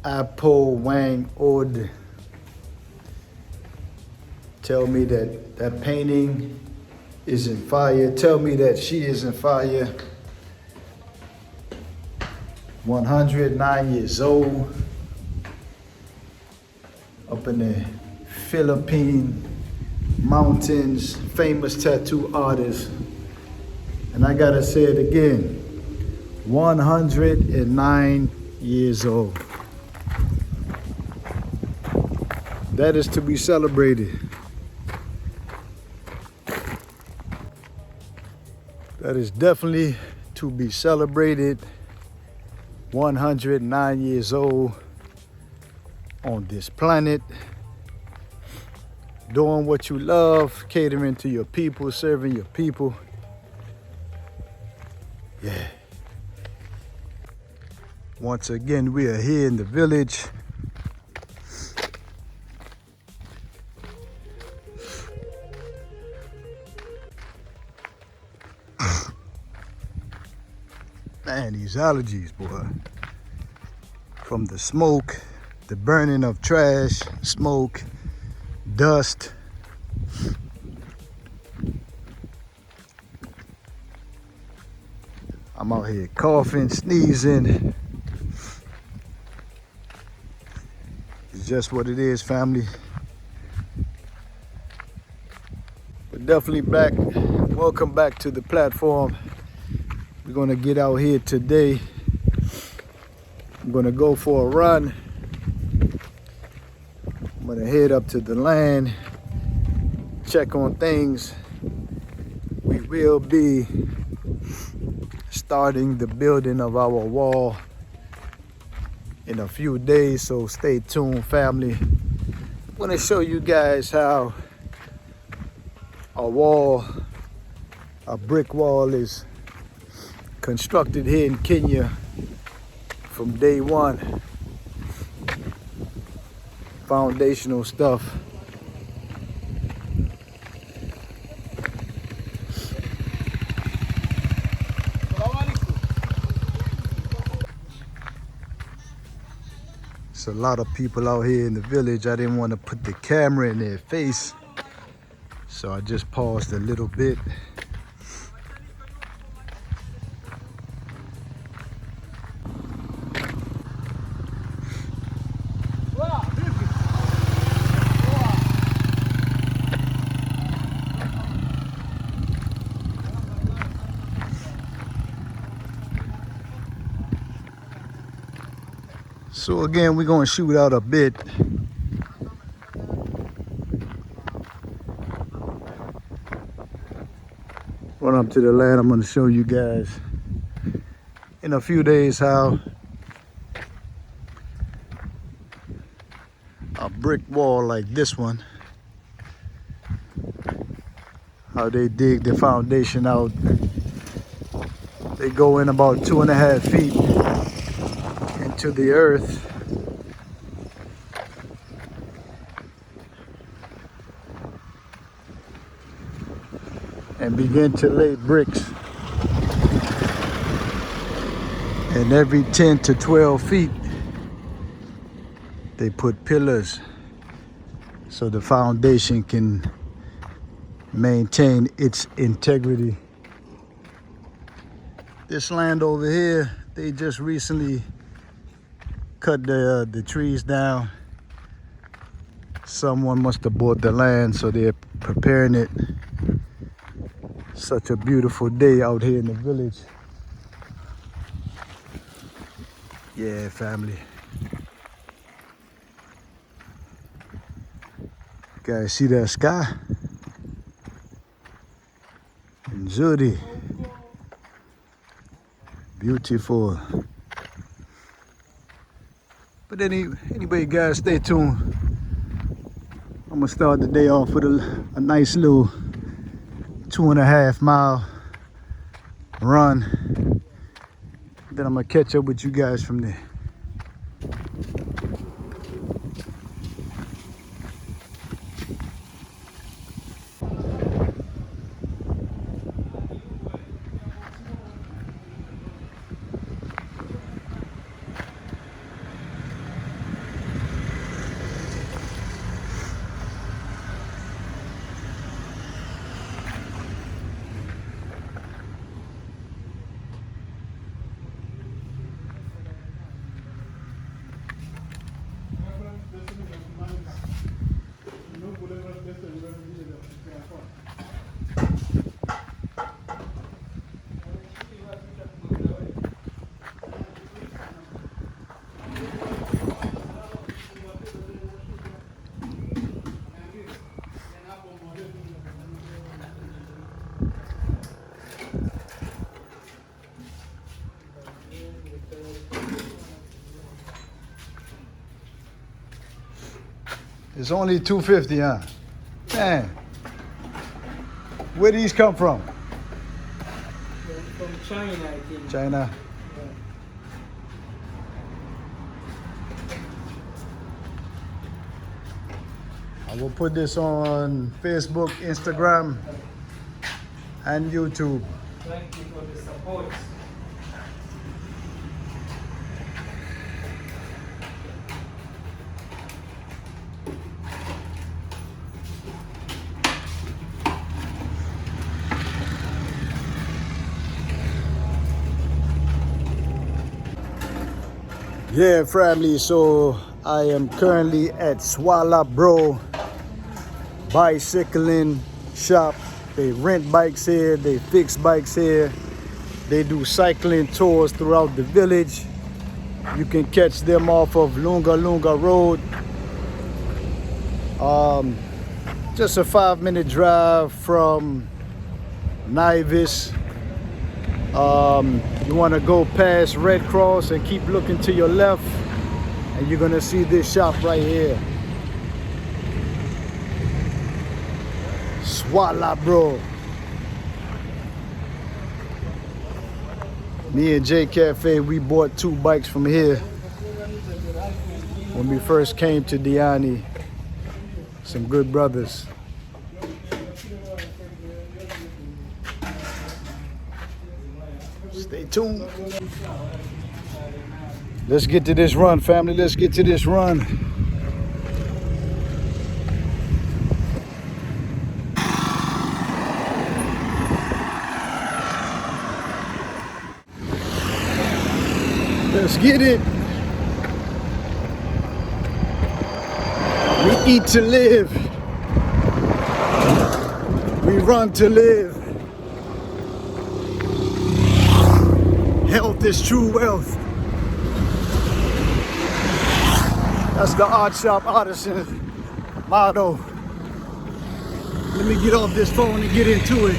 Apo Wang Od tell me that that painting is in fire. Tell me that she is in fire. 109 years old, up in the Philippine mountains, famous tattoo artist. And I gotta say it again, 109 years old. That is to be celebrated. That is definitely to be celebrated. 109 years old on this planet, doing what you love, catering to your people, serving your people. Yeah. Once again, we are here in the village. Man, these allergies, boy. From the smoke, the burning of trash, smoke, dust. I'm out here coughing, sneezing. It's just what it is, family. But definitely back. Welcome back to the platform. We're gonna get out here today. I'm gonna go for a run. I'm gonna head up to the land, check on things. We will be starting the building of our wall in a few days, so stay tuned, family. I'm gonna show you guys how a wall, a brick wall, is constructed here in Kenya from day one. Foundational stuff. It's a lot of people out here in the village. I didn't want to put the camera in their face, so I just paused a little bit. So again, we're gonna shoot out a bit. Run up to the land. I'm gonna show you guys in a few days how a brick wall like this one, how they dig the foundation out. They go in about 2.5 feet into the earth. And begin to lay bricks. And every 10 to 12 feet, they put pillars so the foundation can maintain its integrity. This land over here, they just recently cut the trees down. Someone must have bought the land, so they're preparing it. Such a beautiful day out here in the village. Yeah, family. Guys, see that sky? Nzuri. Beautiful. But anyway, guys, stay tuned. I'm gonna start the day off with a nice little 2.5 mile run. Then I'm gonna catch up with you guys from there. It's only $2.50, huh? Man, where these come from? From China, I think. China. I will put this on Facebook, Instagram, and YouTube. Thank you for the support. Yeah, family, so I am currently at Swalla Bro bicycling shop. They rent bikes here, they fix bikes here, they do cycling tours throughout the village. You can catch them off of Lunga Lunga Road. Just a 5-minute drive from Nivis. You want to go past Red Cross and keep looking to your left, and you're gonna see this shop right here, Swalla Bro. Me and J Cafe, we bought 2 bikes from here when we first came to Diani. Some good brothers. Stay tuned. Let's get to this run, family. Let's get to this run. Let's get it. We eat to live. We run to live. Health is true wealth. That's the art shop artisan motto. Let me get off this phone and get into it.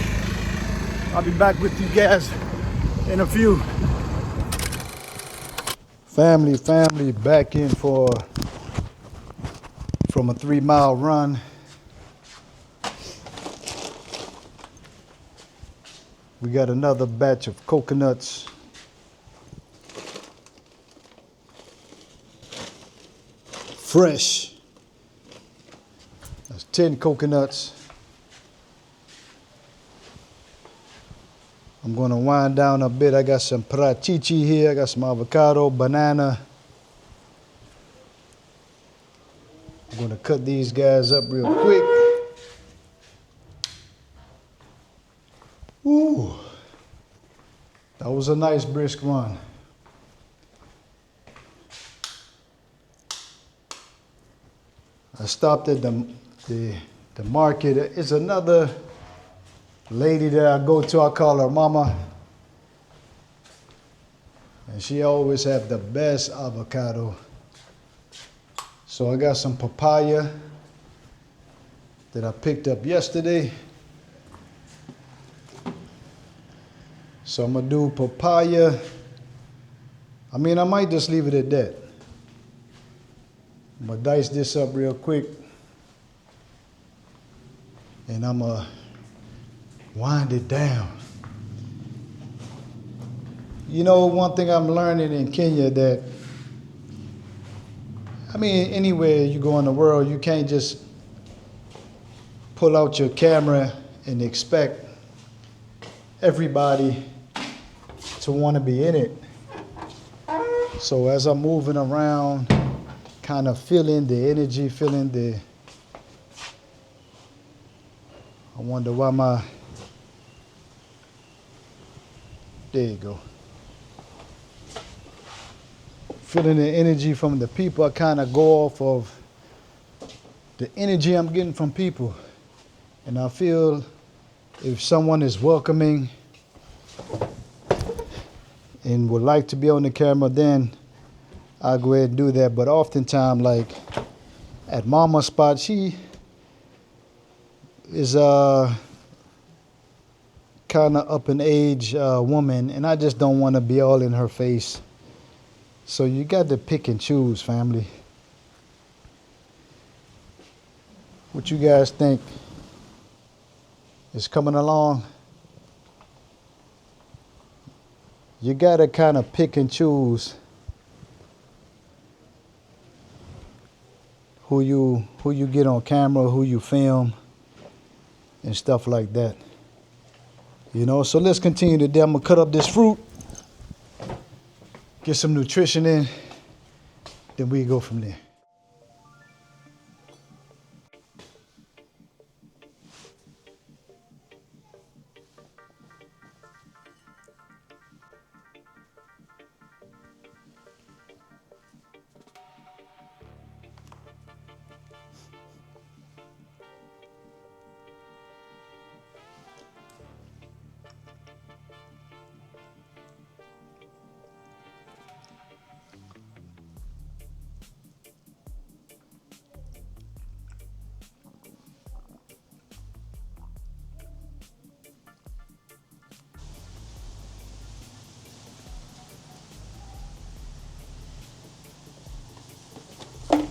I'll be back with you guys in a few. Family, back in from a 3-mile run. We got another batch of coconuts. Fresh. That's 10 coconuts. I'm gonna wind down a bit. I got some parachichi here. I got some avocado, banana. I'm gonna cut these guys up real quick. Ooh, that was a nice brisk run. I stopped at the market. It's another lady that I go to. I call her Mama, and she always have the best avocado. So I got some papaya that I picked up yesterday. So I'm gonna do papaya. I mean, I might just leave it at that. I'm gonna dice this up real quick, and I'm gonna wind it down. You know, one thing I'm learning in Kenya that, I mean, anywhere you go in the world, you can't just pull out your camera and expect everybody to want to be in it. So as I'm moving around, kind of feeling the energy, I wonder why there you go. Feeling the energy from the people, I kind of go off of the energy I'm getting from people. And I feel if someone is welcoming and would like to be on the camera, then I'll go ahead and do that. But oftentimes, like at Mama's spot, she is kind of up in age woman, and I just don't want to be all in her face. So you got to pick and choose, family. What you guys think is coming along? You gotta kind of pick and choose who you get on camera, who you film, and stuff like that. You know, so let's continue today. I'm gonna cut up this fruit, get some nutrition in, then we go from there.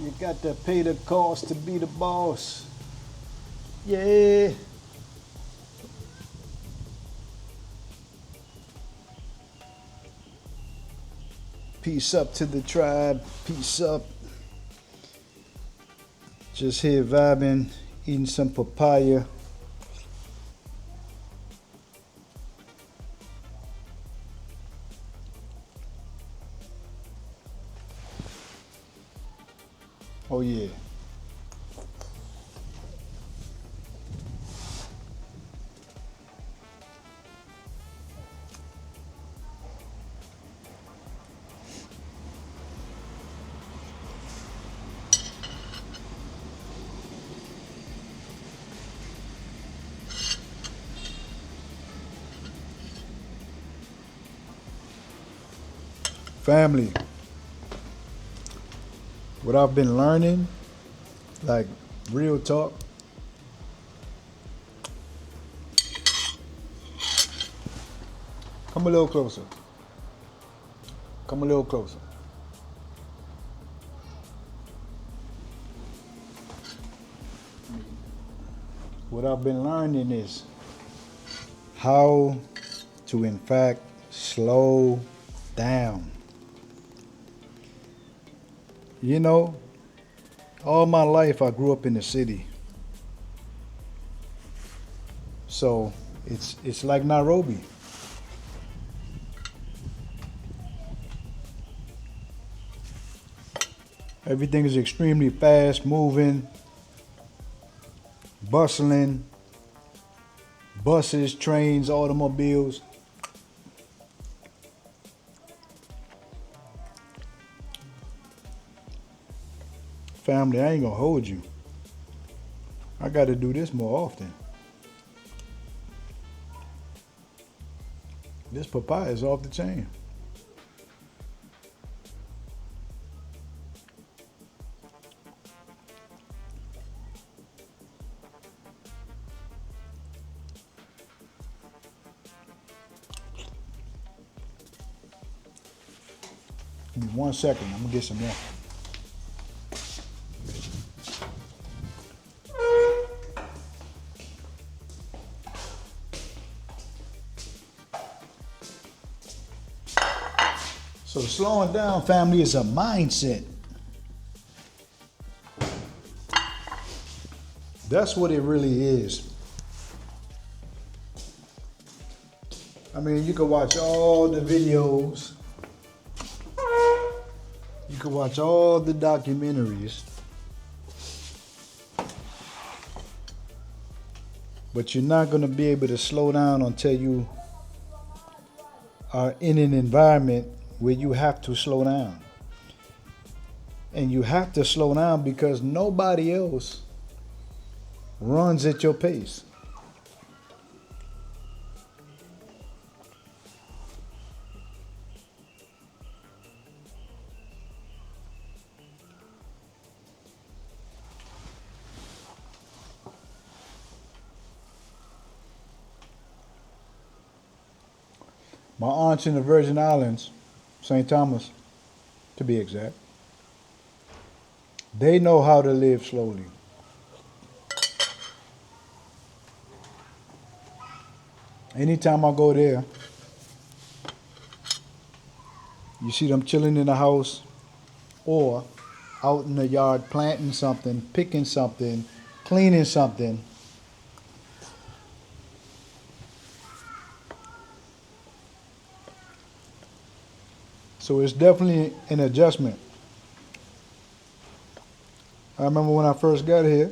You got to pay the cost to be the boss. Yeah. Peace up to the tribe. Peace up. Just here vibing, eating some papaya. Oh yeah. Family, what I've been learning, like real talk, come a little closer. Come a little closer. What I've been learning is how to, in fact, slow down. You know, all my life I grew up in the city. So it's like Nairobi. Everything is extremely fast moving, bustling, buses, trains, automobiles. Family, I ain't gonna hold you. I gotta do this more often. This papaya is off the chain. Give me 1 second, I'm gonna get some more. So slowing down, family, is a mindset. That's what it really is. I mean, you can watch all the videos. You can watch all the documentaries. But you're not going to be able to slow down until you are in an environment where you have to slow down. And you have to slow down because nobody else runs at your pace. My aunts in the Virgin Islands, St. Thomas, to be exact, they know how to live slowly. Anytime I go there, you see them chilling in the house or out in the yard planting something, picking something, cleaning something. So it's definitely an adjustment. I remember when I first got here,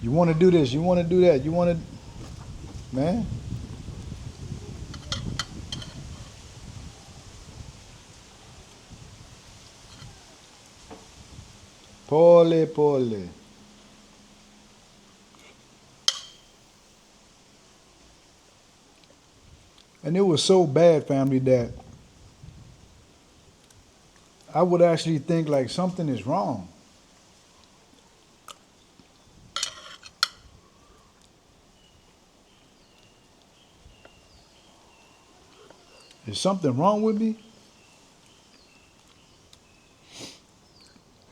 you want to do this, you want to do that, you want to, man. Pole, pole. And it was so bad, family, that I would actually think like something is wrong. Is something wrong with me?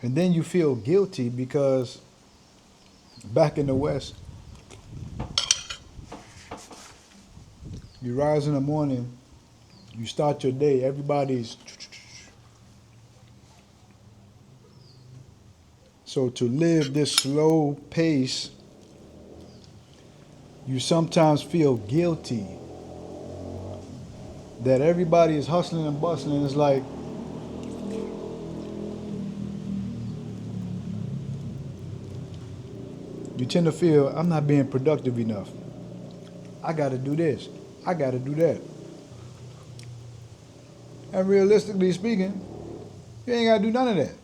And then you feel guilty because back in the West, you rise in the morning, you start your day, everybody's. So to live this slow pace, you sometimes feel guilty that everybody is hustling and bustling. It's like, you tend to feel, I'm not being productive enough. I got to do this. I got to do that. And realistically speaking, you ain't got to do none of that.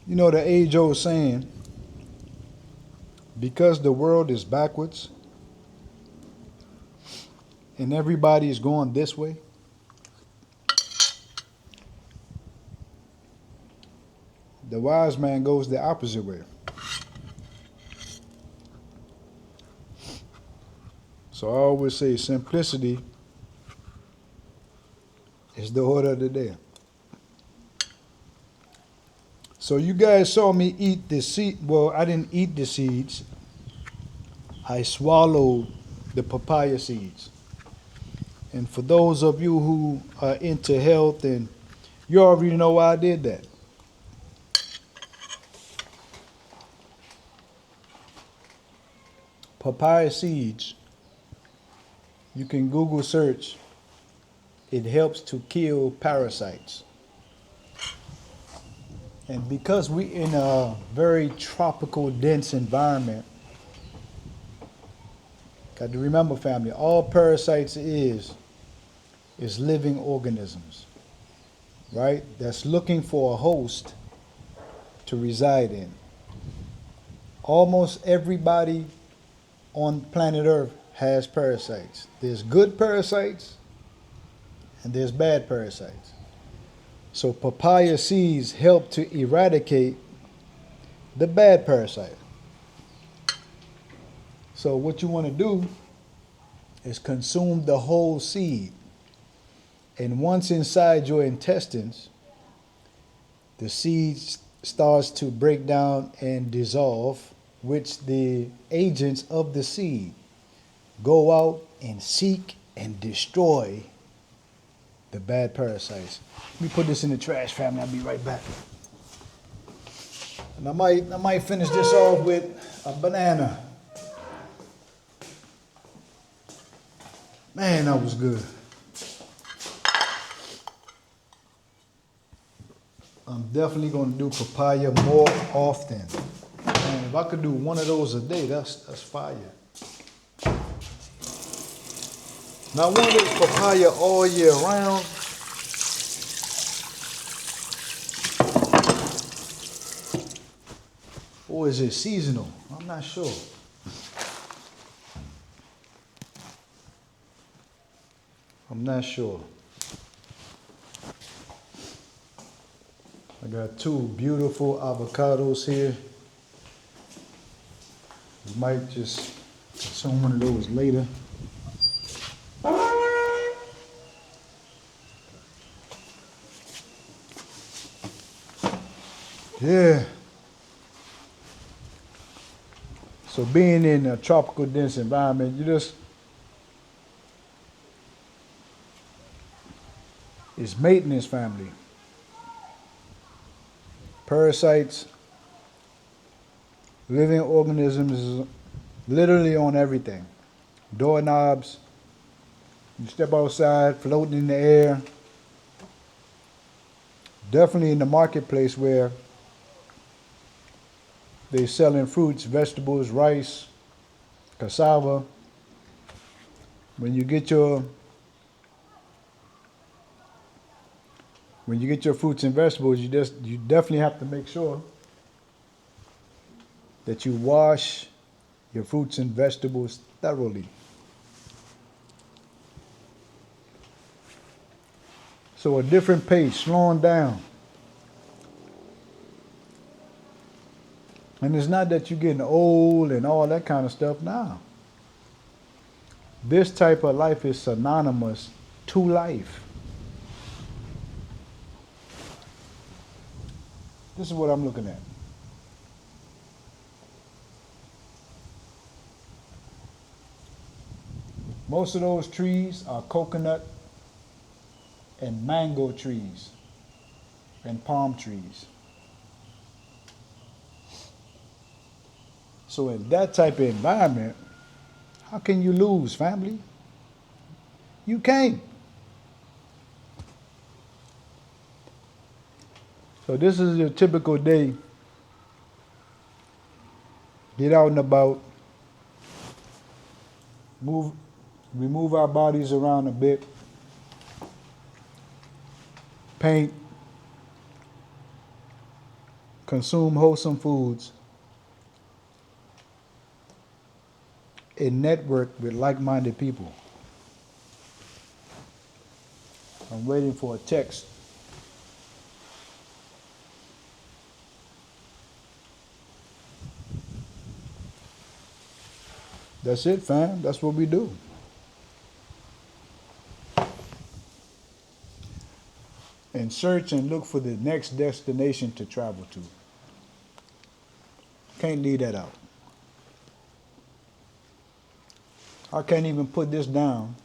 You know the age-old saying, because the world is backwards and everybody is going this way, the wise man goes the opposite way. So I always say simplicity is the order of the day. So you guys saw me eat the seed. Well, I didn't eat the seeds. I swallowed the papaya seeds. And for those of you who are into health, and you already know why I did that. Papaya seeds, you can Google search, it helps to kill parasites. And because we in a very tropical, dense environment, got to remember, family, all parasites is living organisms, right? That's looking for a host to reside in. Almost everybody on planet Earth has parasites. There's good parasites and there's bad parasites. So papaya seeds help to eradicate the bad parasite. So what you want to do is consume the whole seed. And once inside your intestines, the seed starts to break down and dissolve, which the agents of the seed go out and seek and destroy the bad parasites. Let me put this in the trash, family. I'll be right back. And I might finish this off with a banana. Man, that was good. I'm definitely going to do papaya more often. And if I could do one of those a day, that's fire. Now, one of those papaya all year round. Or is it seasonal? I'm not sure. I'm not sure. I got two beautiful avocados here. We might just consume one of those later. Yeah. So being in a tropical dense environment, it's maintenance, family. Parasites, living organisms is literally on everything. Doorknobs, you step outside, floating in the air. Definitely in the marketplace where they selling fruits, vegetables, rice, cassava. When you get your fruits and vegetables, you definitely have to make sure that you wash your fruits and vegetables thoroughly. So a different pace, slowing down. And it's not that you're getting old and all that kind of stuff. Nah. This type of life is synonymous to life. This is what I'm looking at. Most of those trees are coconut and mango trees and palm trees. So in that type of environment, how can you lose, family? You can't. So this is your typical day. Get out and about. We move our bodies around a bit. Paint. Consume wholesome foods. And network with like-minded people. I'm waiting for a text. That's it, fam. That's what we do. And search and look for the next destination to travel to. Can't leave that out. I can't even put this down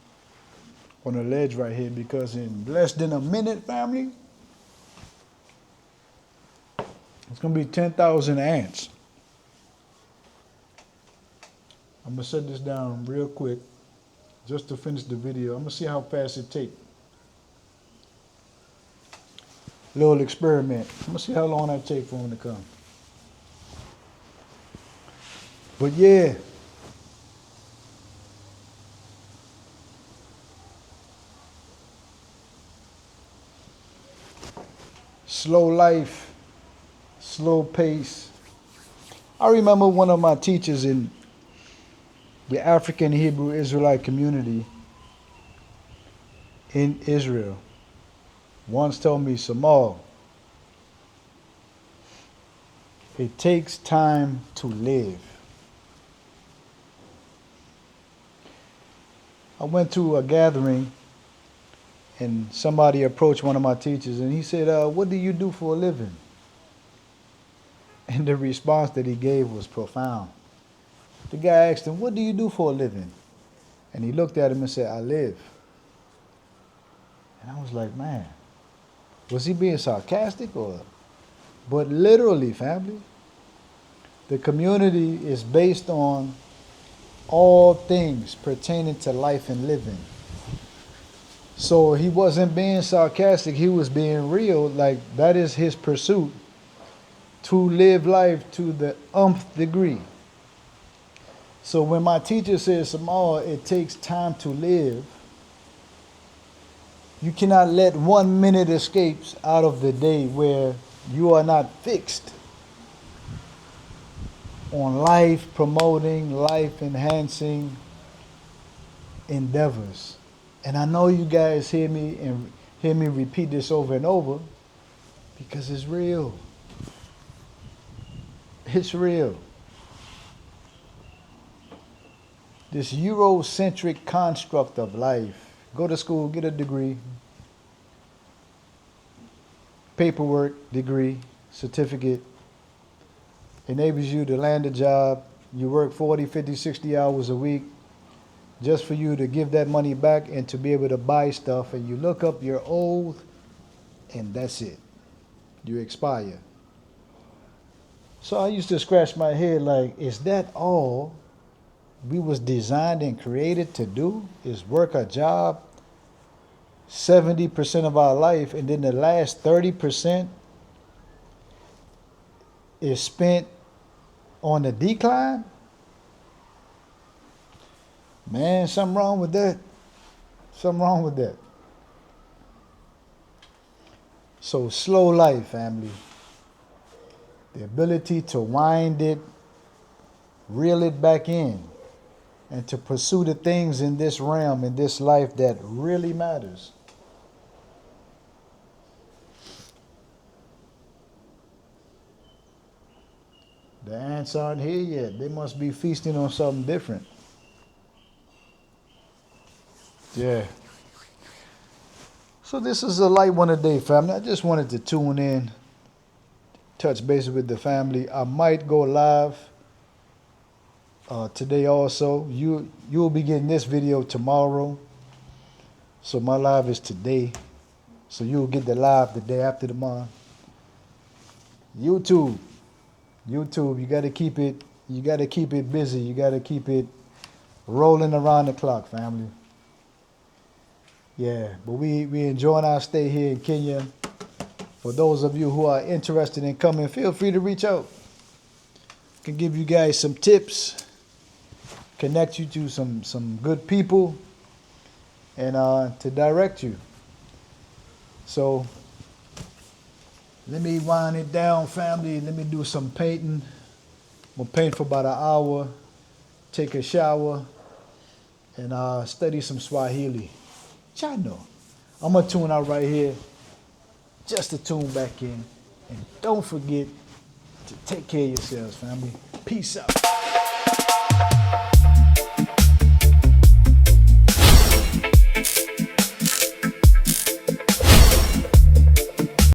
on the ledge right here because in less than a minute, family, it's going to be 10,000 ants. I'm going to set this down real quick just to finish the video. I'm going to see how fast it takes. Little experiment. I'm going to see how long that takes for them to come. But yeah. Slow life, slow pace. I remember one of my teachers in the African Hebrew Israelite community in Israel once told me, Samal, it takes time to live. I went to a gathering and somebody approached one of my teachers and he said, what do you do for a living? And the response that he gave was profound. The guy asked him, what do you do for a living? And he looked at him and said, I live. And I was like, man, was he being sarcastic or? But literally, family, the community is based on all things pertaining to life and living. So he wasn't being sarcastic, he was being real. Like, that is his pursuit, to live life to the umpth degree. So when my teacher says, Samal, it takes time to live, you cannot let 1 minute escapes out of the day where you are not fixed on life promoting, life enhancing endeavors. And I know you guys hear me repeat this over and over because it's real. It's real. This Eurocentric construct of life. Go to school, get a degree, paperwork, degree, certificate, enables you to land a job. You work 40, 50, 60 hours a week just for you to give that money back and to be able to buy stuff. And you look up your old, and that's it. You expire. So I used to scratch my head like, is that all we was designed and created to do? Is work a job 70% of our life, and then the last 30% is spent on the decline? Man, something wrong with that. Something wrong with that. So slow life, family. The ability to wind it, reel it back in, and to pursue the things in this realm, in this life that really matters. The ants aren't here yet. They must be feasting on something different. Yeah. So this is a light one a day, family. I just wanted to tune in, touch base with the family. I might go live today also. You'll be getting this video tomorrow. So my live is today. So you'll get the live the day after tomorrow. YouTube, you gotta keep it busy. You gotta keep it rolling around the clock, family. Yeah, but we enjoying our stay here in Kenya. For those of you who are interested in coming, feel free to reach out. Can give you guys some tips, connect you to some good people, and to direct you. So let me wind it down, family. Let me do some painting. I'm gonna paint for about an hour, take a shower, and study some Swahili. Chano. I'm gonna tune out right here just to tune back in. And don't forget to take care of yourselves, family. Peace out.